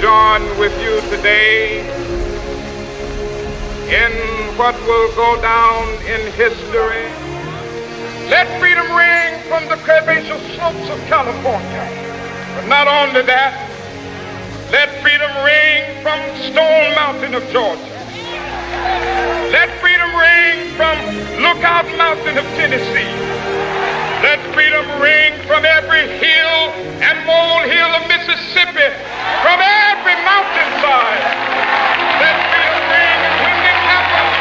join with you today in what will go down in history. Let freedom ring from the curvaceous slopes of California. But not only that, let freedom ring from Stone Mountain of Georgia. Let freedom ring from Lookout Mountain of Tennessee. Let freedom ring from every hill and molehill of Mississippi, from every mountainside. Let freedom ring when it happens.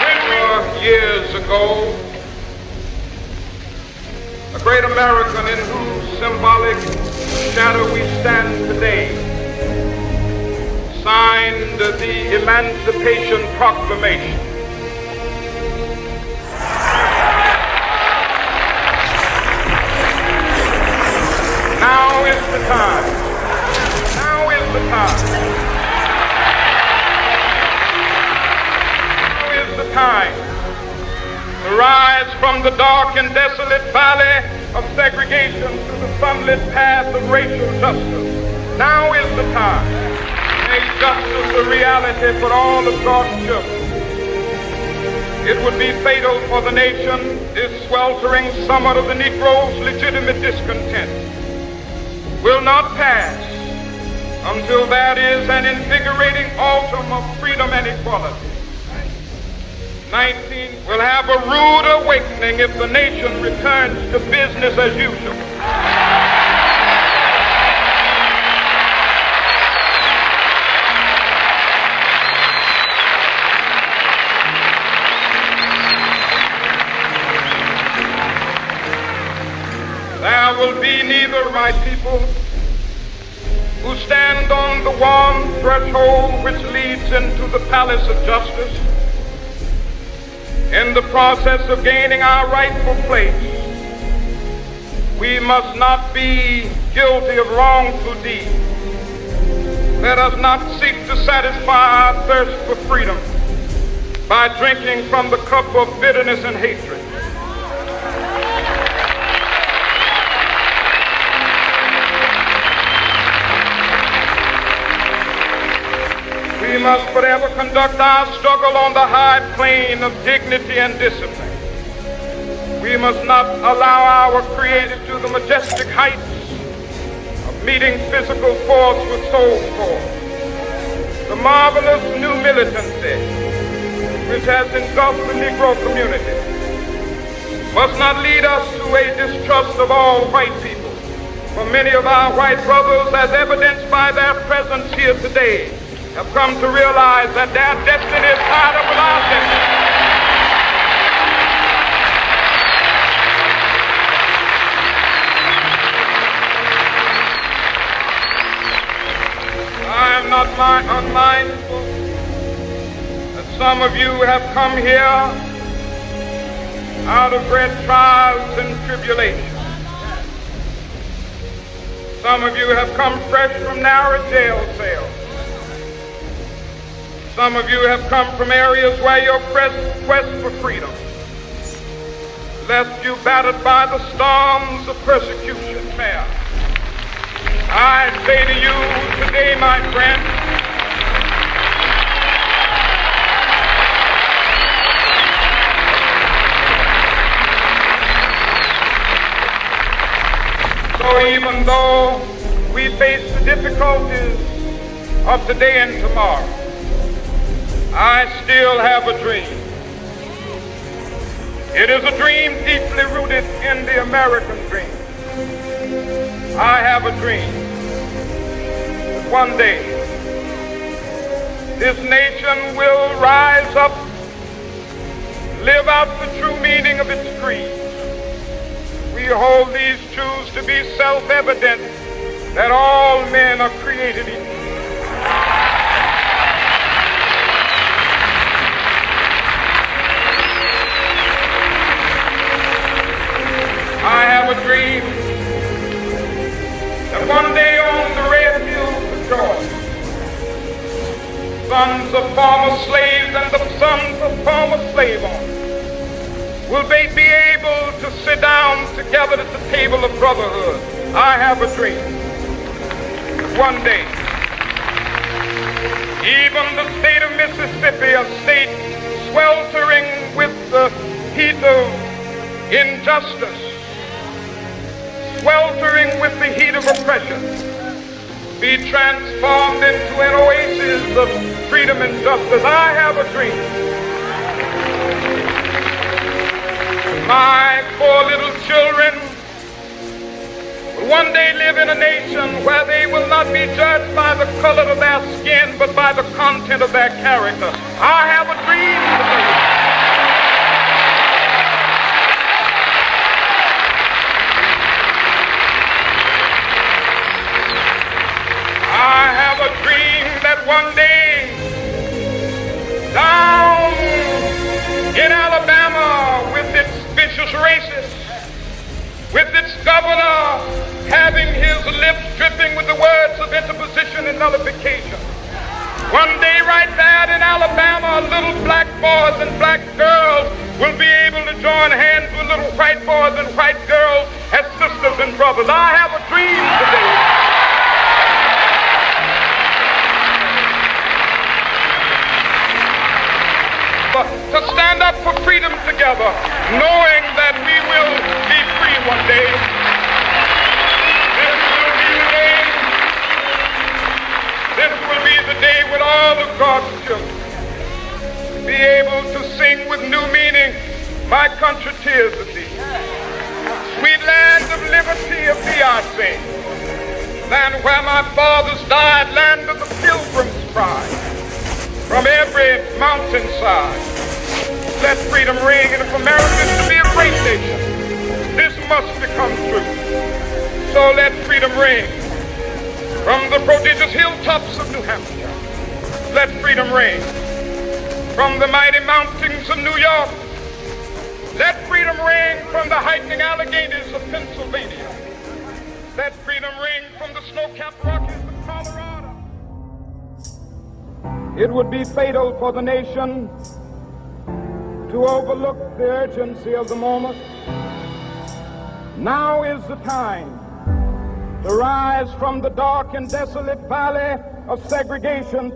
When we were years ago, a great American in whose symbolic shadow we stand today signed the Emancipation Proclamation. Now is the time. Now is the time. Now is the time to rise from the dark and desolate valley of segregation to the sunlit path of racial justice. Now is the time to make justice a reality for all of God's children. It would be fatal for the nation if sweltering summit of the Negro's legitimate discontent will not pass until that is an invigorating autumn of freedom and equality. 19 will have a rude awakening if the nation returns to business as usual. There will be neither, my people, who stand on the warm threshold which leads into the palace of justice, in the process of gaining our rightful place. We must not be guilty of wrongful deeds. Let us not seek to satisfy our thirst for freedom by drinking from the cup of bitterness and hatred. We must forever conduct our struggle on the high plane of dignity and discipline. We must not allow our Creator to the majestic heights of meeting physical force with soul force. The marvelous new militancy which has engulfed the Negro community must not lead us to a distrust of all white people. For many of our white brothers, as evidenced by their presence here today, have come to realize that their destiny is tied up with our destiny. I am not unmindful that some of you have come here out of great trials and tribulations. Some of you have come fresh from narrow jail cells. Some of you have come from areas where your quest for freedom left you battered by the storms of persecution. Fair. I say to you today, my friend, so even though we face the difficulties of today and tomorrow, I still have a dream. It is a dream deeply rooted in the American dream. I have a dream that one day this nation will rise up, live out the true meaning of its creed. We hold these truths to be self-evident that all men are created equal. I have a dream that one day on the red hills of Georgia, sons of former slaves and the sons of former slave owners will they be able to sit down together at the table of brotherhood. I have a dream one day, even the state of Mississippi, a state sweltering with the heat of injustice, sweltering with the heat of oppression, be transformed into an oasis of freedom and justice. I have a dream. My 4 little children will one day live in a nation where they will not be judged by the color of their skin, but by the content of their character. I have a dream today. I have a dream that one day, down in Alabama, with its vicious racists, with its governor having his lips dripping with the words of interposition and nullification, one day right there in Alabama, little black boys and black girls will be able to join hands with little white boys and white girls as sisters and brothers. I have a dream today. To stand up for freedom together, knowing that we will be free one day. This will be the day when all of God's children be able to sing with new meaning, my country, tears of thee. Sweet land of liberty of thee I sing. Land where my fathers died, land of the pilgrim's pride. From every mountainside, let freedom ring, and if America is to be a great nation, this must become true. So let freedom ring. From the prodigious hilltops of New Hampshire, let freedom ring. From the mighty mountains of New York, let freedom ring. From the hiking Alleghenies of Pennsylvania, let freedom ring. From the snow-capped Rockies of Colorado. It would be fatal for the nation to overlook the urgency of the moment. Now is the time to rise from the dark and desolate valley of segregation.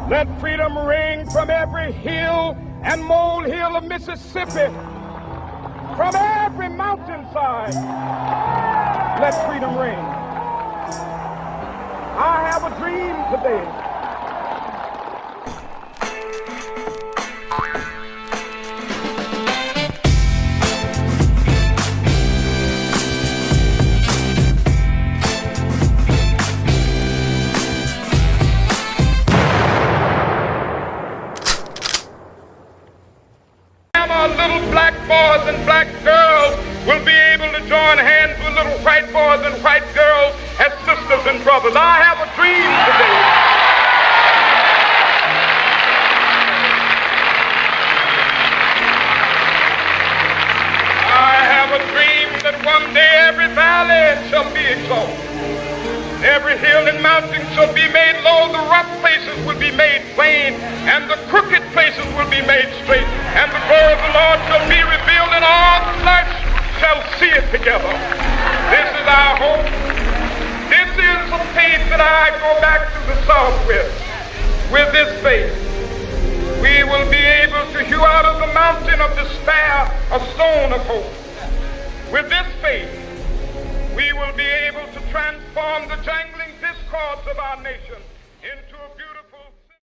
Let freedom ring from every hill and molehill of Mississippi, from every mountainside. Let freedom ring. I have a dream today. Little black boys and black girls will be able to join hands with little white boys and white girls as sisters and brothers. I have a dream today. I have a dream that one day every valley shall be exalted. Every hill and mountain shall be made low, the rough places will be made plain, and the crooked places will be made straight, and the glory of the Lord shall be revealed, and all flesh shall see it together. This is our hope. This is the faith that I go back to the South with. With this faith, we will be able to hew out of the mountain of despair a stone of hope. With this faith, we will be able to transform the jangling discords of our nation into a beautiful